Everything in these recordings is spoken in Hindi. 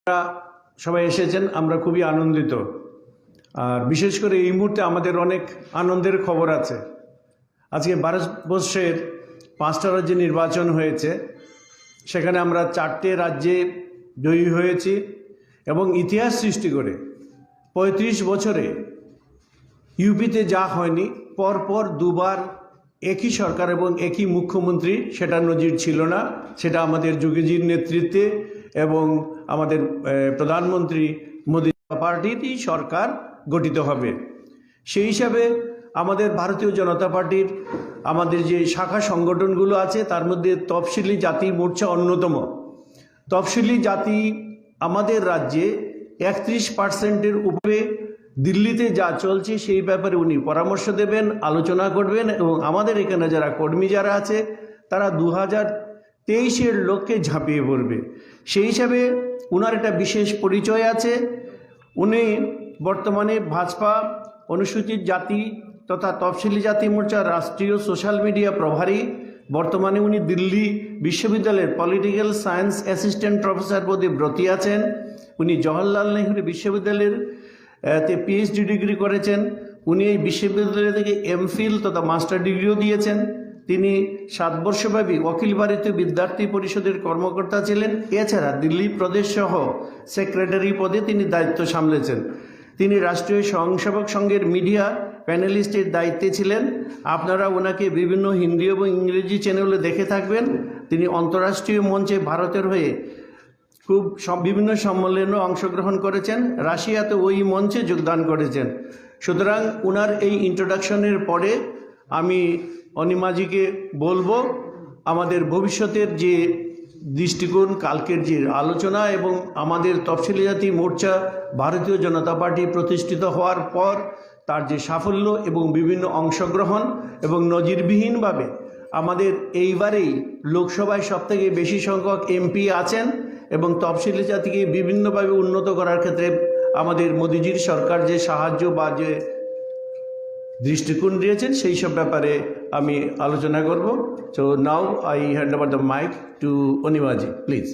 সবাই এসেছেন, আমরা খুবই আনন্দিত। আর বিশেষ করে এই মুহূর্তে আমাদের অনেক আনন্দের খবর আছে। আজকে ভারতবর্ষের 5টা রাজ্যে নির্বাচন হয়েছে, সেখানে আমরা 4টে রাজ্যে জয়ী হয়েছি এবং ইতিহাস সৃষ্টি করে 35 বছরে ইউপিতে যা হয়নি, পরপর দুবার একই সরকার এবং একই মুখ্যমন্ত্রী, সেটা নজির ছিল না। সেটা আমাদের যোগীজির নেতৃত্বে এবং আমাদের প্রধানমন্ত্রী মোদী পার্টিরই সরকার গঠিত হবে। সেই হিসাবে আমাদের ভারতীয় জনতা পার্টির আমাদের যে শাখা সংগঠনগুলো আছে, তার মধ্যে তফসিলি জাতি মোর্চা অন্যতম। তফসিলি জাতি আমাদের রাজ্যে 31%-এর উপরে। দিল্লিতে যা চলছে সেই ব্যাপারে উনি পরামর্শ দেবেন, আলোচনা করবেন এবং আমাদের এখানে যারা কর্মী যারা আছে তারা 2023-এর লক্ষ্যে ঝাঁপিয়ে পড়বে। সেই হিসাবে ওনার একটা বিশেষ পরিচয় আছে। উনি বর্তমানে ভাজপা অনুসূচিত জাতি তথা তফসিলি জাতি মোর্চার রাষ্ট্রীয় সোশ্যাল মিডিয়া প্রভারী। বর্তমানে উনি দিল্লি বিশ্ববিদ্যালয়ের পলিটিক্যাল সায়েন্স অ্যাসিস্ট্যান্ট প্রফেসর পদে ব্রতী আছেন। উনি জওহরলাল নেহরু বিশ্ববিদ্যালয়ের পিএইচডি ডিগ্রি করেছেন। উনি এই বিশ্ববিদ্যালয় থেকে এমফিল তথা মাস্টার ডিগ্রিও দিয়েছেন। তিনি 7 বর্ষব্যাপী অখিল ভারতীয় বিদ্যার্থী পরিষদের কর্মকর্তা ছিলেন। এছাড়া দিল্লি প্রদেশ সহ সেক্রেটারি পদে তিনি দায়িত্ব সামলেছেন। তিনি রাষ্ট্রীয় স্বয়ংসেবক সংঘের মিডিয়া প্যানেলিস্টের দায়িত্বে ছিলেন। আপনারা ওনাকে বিভিন্ন হিন্দি এবং ইংরেজি চ্যানেলে দেখে থাকবেন। তিনি অন্তর্রাষ্ট্রীয় মঞ্চে ভারতের হয়ে খুব বিভিন্ন সম্মেলনে অংশগ্রহণ করেছেন, রাশিয়াতে ওই মঞ্চে যোগদান করেছেন। সুতরাং ওনার এই ইন্ট্রোডাকশনের পরে আমি অনিমাজিকে বলবো আমাদের ভবিষ্যতের যে দৃষ্টিকোণ, কালকের যে আলোচনা এবং আমাদের তফসিলি জাতি মোর্চা ভারতীয় জনতা পার্টি প্রতিষ্ঠিত হওয়ার পর তার যে সাফল্য এবং বিভিন্ন অংশগ্রহণ এবং নজিরবিহীনভাবে আমাদের এইবারেই লোকসভায় সবথেকে বেশি সংখ্যক এমপি আছেন এবং তফসিলি জাতিকে বিভিন্নভাবে উন্নত করার ক্ষেত্রে আমাদের মোদিজির সরকার যে সাহায্য বা যে দৃষ্টিকোণ দিয়েছেন সেই সব ব্যাপারে আমি আলোচনা করব। So now I hand over the mic to অনিমাজি, প্লিজ।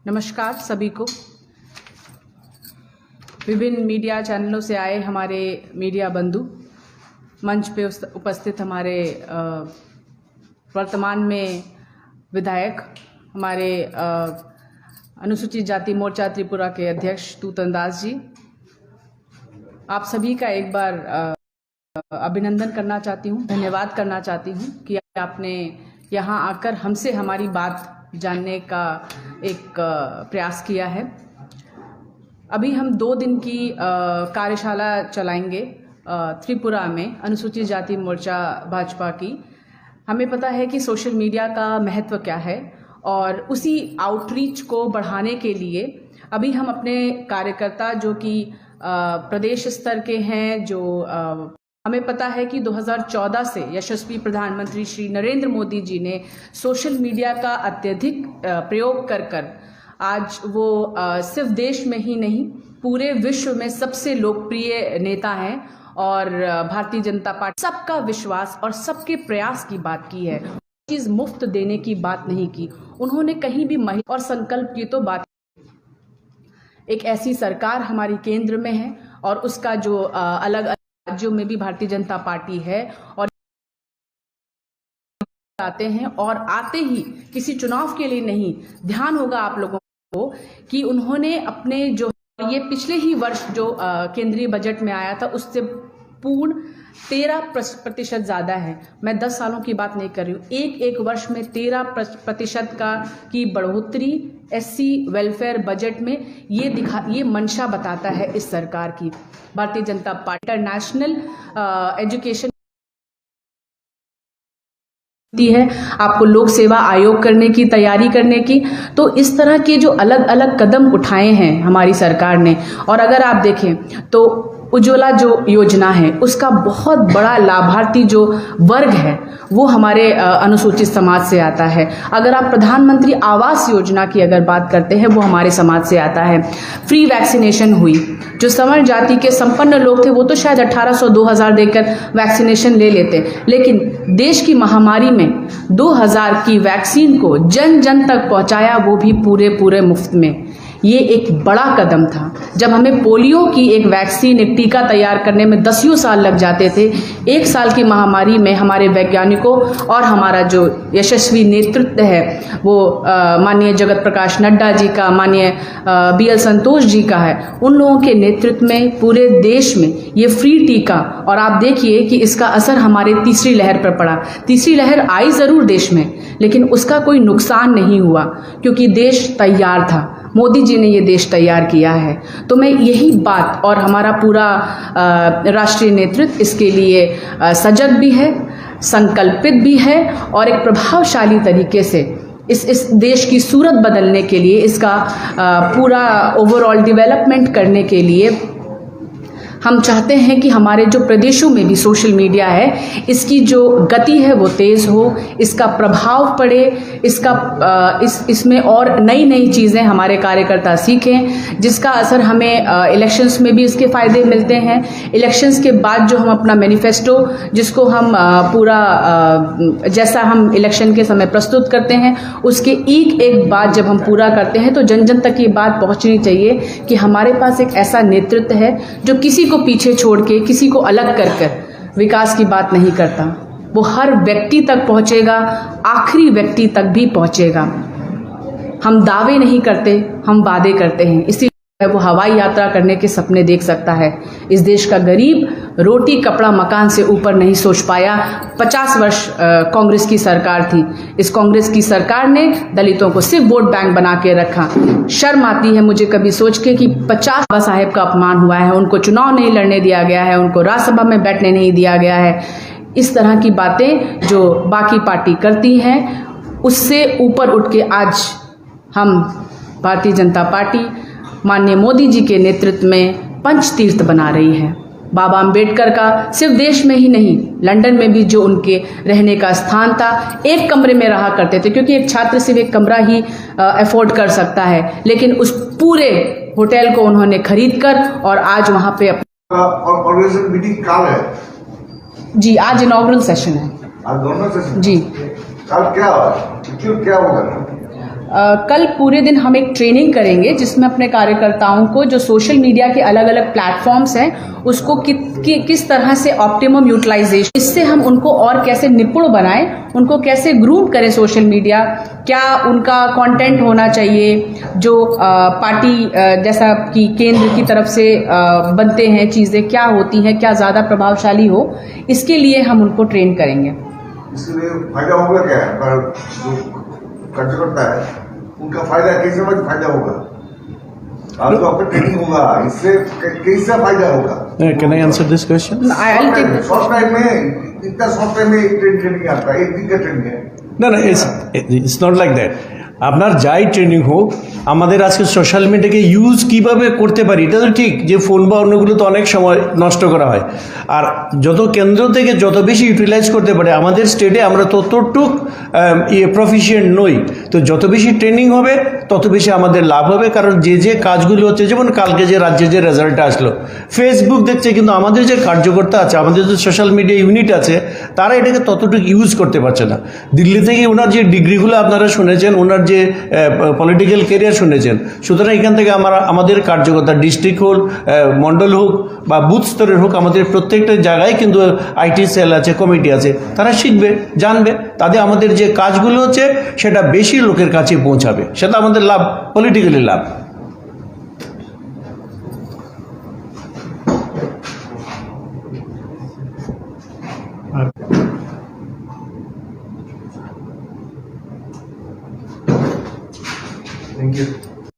नमस्कार सभी को। विभिन्न मीडिया चैनलों से आए हमारे मीडिया बंधु, मंच पे उपस्थित हमारे वर्तमान में विधायक, हमारे अनुसूचित जाति मोर्चा त्रिपुरा के अध्यक्ष तूतन दास जी, आप सभी का एक बार अभिनंदन करना चाहती हूँ, धन्यवाद करना चाहती हूँ कि आपने यहाँ आकर हमसे हमारी बात जानने का एक प्रयास किया है। अभी हम 2 दिन की कार्यशाला चलाएंगे त्रिपुरा में अनुसूचित जाति मोर्चा भाजपा की। हमें पता है कि सोशल मीडिया का महत्व क्या है और उसी आउटरीच को बढ़ाने के लिए अभी हम अपने कार्यकर्ता जो कि प्रदेश स्तर के हैं, जो हमें पता है कि 2014 से यशस्वी प्रधानमंत्री श्री नरेंद्र मोदी जी ने सोशल मीडिया का अत्यधिक प्रयोग कर आज वो सिर्फ देश में ही नहीं पूरे विश्व में सबसे लोकप्रिय नेता हैं और भारतीय जनता पार्टी सबका विश्वास और सबके प्रयास की बात की है। चीज मुफ्त देने की बात नहीं की उन्होंने कहीं भी, महिला और संकल्प की तो बात। एक ऐसी सरकार हमारी केंद्र में है और उसका जो अलग अलग राज्यों में भी भारतीय जनता पार्टी है और आते हैं और आते ही किसी चुनाव के लिए नहीं। ध्यान होगा आप लोगों को कि उन्होंने अपने जो ये पिछले ही वर्ष जो केंद्रीय बजट में आया था उससे पूर्ण 13% ज़्यादा है। मैं 10 सालों की बात नहीं कर रही हूँ, एक वर्ष में 13% की बढ़ोतरी एससी वेलफेयर बजट में ये मंशा बताता है इस सरकार की। Bharatiya Janata party international education है आपको लोक सेवा आयोग करने की तैयारी करने की। तो इस तरह के जो अलग अलग कदम उठाए हैं हमारी सरकार ने, और अगर आप देखें तो उज्ज्वला जो योजना है उसका बहुत बड़ा लाभार्थी जो वर्ग है वो हमारे अनुसूचित समाज से आता है। अगर आप प्रधानमंत्री आवास योजना की अगर बात करते हैं वो हमारे समाज से आता है। फ्री वैक्सीनेशन हुई, जो सवर्ण जाति के संपन्न लोग थे वो तो शायद 1800-2000 देकर वैक्सीनेशन ले लेते, लेकिन देश की महामारी में 2000 की वैक्सीन को जन जन तक पहुंचाया, वो भी पूरे मुफ्त में। ये एक बड़ा कदम था। जब हमें पोलियो की एक वैक्सीन, एक टीका तैयार करने में 10 साल लग जाते थे, 1 साल की महामारी में हमारे वैज्ञानिकों और हमारा जो यशस्वी नेतृत्व है वो माननीय जगत प्रकाश नड्डा जी का, माननीय BL संतोष जी का है, उन लोगों के नेतृत्व में पूरे देश में ये फ्री टीका, और आप देखिए कि इसका असर हमारे तीसरी लहर पर पड़ा। तीसरी लहर आई ज़रूर देश में, लेकिन उसका कोई नुकसान नहीं हुआ क्योंकि देश तैयार था। मोदी जी ने ये देश तैयार किया है। तो मैं यही बात, और हमारा पूरा राष्ट्रीय नेतृत्व इसके लिए सजग भी है, संकल्पित भी है, और एक प्रभावशाली तरीके से इस देश की सूरत बदलने के लिए, इसका पूरा ओवरऑल डेवलपमेंट करने के लिए हम चाहते हैं कि हमारे जो प्रदेशों में भी सोशल मीडिया है इसकी जो गति है वो तेज़ हो, इसका प्रभाव पड़े, इसमें और नई नई चीज़ें हमारे कार्यकर्ता सीखें, जिसका असर हमें इलेक्शंस में भी इसके फ़ायदे मिलते हैं। इलेक्शंस के बाद जो हम अपना मैनिफेस्टो, जिसको हम पूरा जैसा हम इलेक्शन के समय प्रस्तुत करते हैं, उसके एक बात जब हम पूरा करते हैं तो जन जन तक ये बात पहुंचनी चाहिए कि हमारे पास एक ऐसा नेतृत्व है जो किसी को पीछे छोड़ के, किसी को अलग कर विकास की बात नहीं करता। वो हर व्यक्ति तक पहुंचेगा, आखिरी व्यक्ति तक भी पहुंचेगा। हम दावे नहीं करते, हम वादे करते हैं। इसीलिए वो हवाई यात्रा करने के सपने देख सकता है। इस देश का गरीब रोटी कपड़ा मकान से ऊपर नहीं सोच पाया। 50 वर्ष कांग्रेस की सरकार थी। इस कांग्रेस की सरकार ने दलितों को सिर्फ वोट बैंक बना के रखा। शर्म आती है मुझे कभी सोच के कि 50 बाबा साहेब का अपमान हुआ है, उनको चुनाव नहीं लड़ने दिया गया है, उनको राज्यसभा में बैठने नहीं दिया गया है। इस तरह की बातें जो बाकी पार्टी करती हैं, उससे ऊपर उठ के आज हम भारतीय जनता पार्टी माननीय मोदी जी के नेतृत्व में पंचतीर्थ बना रही है। बाबा अंबेडकर का सिर्फ देश में ही नहीं, लंदन में भी जो उनके रहने का स्थान था, एक कमरे में रहा करते थे, क्योंकि एक छात्र सिर्फ एक कमरा ही अफोर्ड कर सकता है, लेकिन उस पूरे होटल को उन्होंने खरीद कर और आज वहाँ पे ऑर्गेनाइजेशन मीटिंग कब है? जी आज इनॉग्रल सेशन है। आज दोनों सेशन जी। कल क्या होगा? कल पूरे दिन हम एक ट्रेनिंग करेंगे जिसमें अपने कार्यकर्ताओं को जो सोशल मीडिया के अलग अलग प्लेटफॉर्म्स हैं उसको किस तरह से ऑप्टिमम यूटिलाइजेशन, इससे हम उनको और कैसे निपुण बनाएं, उनको कैसे ग्रूम करें सोशल मीडिया, क्या उनका कंटेंट होना चाहिए जो पार्टी जैसा कि केंद्र की तरफ से बनते हैं, चीज़ें क्या होती हैं, क्या ज़्यादा प्रभावशाली हो, इसके लिए हम उनको ट्रेन करेंगे। इसलिए फायदा होगा क्या है? जो कार्यकर्ता है उनका फायदा कैसे फायदा होगा? आज तो आपका ट्रेनिंग होगा, इससे कैसा फायदा होगा? Can I answer this question? Short time में, इतना शॉर्ट टाइम में ट्रेनिंग आता है, 1 दिन का ट्रेनिंग है না ইটস নট লাইক দ্যাট। আপনার যাই ট্রেনিং হোক, আমাদের আজকে সোশ্যাল মিডিয়াকে ইউজ কিভাবে করতে পারি এটা তো ঠিক, যে ফোন বা অন্যগুলো তো অনেক সময় নষ্ট করা হয়। আর যত কেন্দ্র থেকে যত বেশি ইউটিলাইজ করতে পারে, আমাদের স্টেটে আমরা ততটুক প্রফিশিয়েন্ট নই। তো যত বেশি ট্রেনিং হবে তত বেশি আমাদের লাভ হবে, কারণ যে কাজগুলো হচ্ছে, যেমন কালকে যে রাজ্যে যে রেজাল্টটা আসলো, ফেসবুক দেখছে, কিন্তু আমাদের যে কার্যকর্তা আছে, আমাদের যে সোশ্যাল মিডিয়া ইউনিট আছে, তারা এটাকে ততটুকু ইউজ করতে পারছে না। দিল্লি থেকে ওনার যে ডিগ্রিগুলো আপনারা শুনেছেন, ওনার যে পলিটিক্যাল কেরিয়ার শুনেছেন, সুতরাং এখান থেকে আমাদের কার্যকর্তা ডিস্ট্রিক্ট হোক, মন্ডল হোক বা বুথ স্তরের হোক, আমাদের প্রত্যেকটা জায়গায় কিন্তু আইটি সেল আছে, কমিটি আছে, তারা শিখবে, জানবে, তাদের আমাদের যে কাজগুলো হচ্ছে সেটা বেশি লোকের কাছে পৌঁছাবে, সেটা আমাদের লাভ, পলিটিক্যালি লাভ। Thank you.